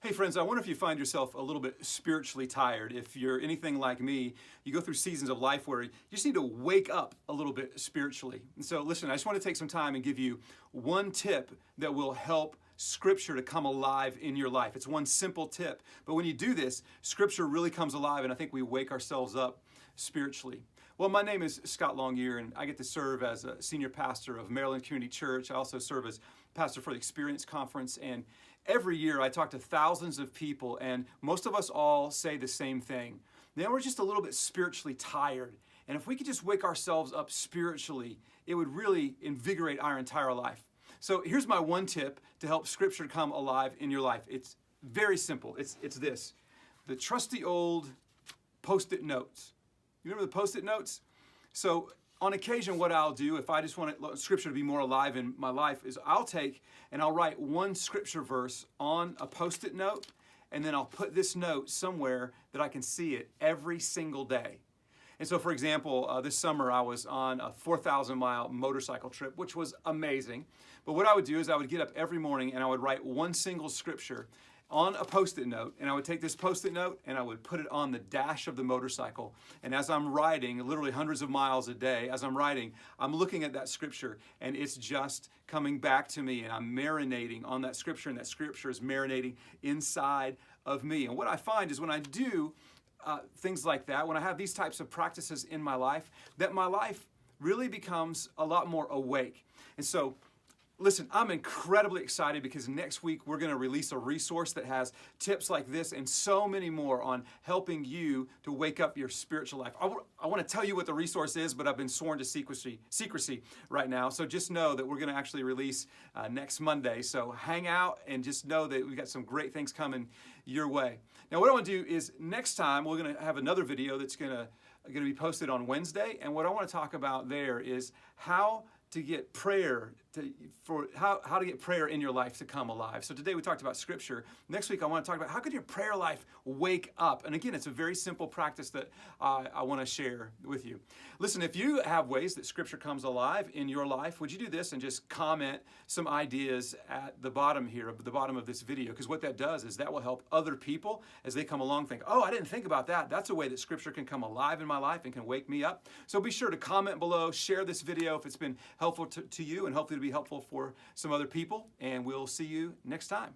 Hey friends, I wonder if you find yourself a little bit spiritually tired. If you're anything like me, you go through seasons of life where you just need to wake up a little bit spiritually. And so listen, I just want to take some time and give you one tip that will help Scripture to come alive in your life. It's one simple tip, but when you do this, Scripture really comes alive, and I think we wake ourselves up spiritually. Well, my name is Scott Longyear, and I get to serve as a senior pastor of Maryland Community Church. I also serve as pastor for the Experience Conference, and every year I talk to thousands of people, and most of us all say the same thing. Now we're just a little bit spiritually tired, and if we could just wake ourselves up spiritually, it would really invigorate our entire life. So here's my one tip to help Scripture come alive in your life. It's very simple. It's this: the trusty old Post-it notes. You remember the Post-it notes? So on occasion, what I'll do, if I just want Scripture to be more alive in my life, is I'll take and I'll write one Scripture verse on a Post-it note, and then I'll put this note somewhere that I can see it every single day. And so, for example, this summer I was on a 4,000-mile motorcycle trip, which was amazing. But what I would do is I would get up every morning and I would write one single Scripture on a Post-it note, and I would take this Post-it note and I would put it on the dash of the motorcycle. And as I'm riding, literally hundreds of miles a day, as I'm riding, I'm looking at that Scripture, and it's just coming back to me, and I'm marinating on that Scripture, and that Scripture is marinating inside of me. And what I find is when I do things like that, when I have these types of practices in my life, that my life really becomes a lot more awake. And so, listen, I'm incredibly excited because next week we're going to release a resource that has tips like this and so many more on helping you to wake up your spiritual life. I want to tell you what the resource is, but I've been sworn to secrecy right now. So just know that we're going to actually release next Monday. So hang out and just know that we've got some great things coming your way. Now, what I want to do is next time we're going to have another video that's going to be posted on Wednesday. And what I want to talk about there is how to get prayer how to get prayer in your life to come alive. So today we talked about Scripture. Next week I want to talk about how could your prayer life wake up. And again, it's a very simple practice that I want to share with you. Listen, if you have ways that Scripture comes alive in your life, would you do this and just comment some ideas at the bottom here, at the bottom of this video? Because what that does is that will help other people as they come along think, oh, I didn't think about that. That's a way that Scripture can come alive in my life and can wake me up. So be sure to comment below, share this video if it's been helpful to you, and hopefully it'll be helpful for some other people. And we'll see you next time.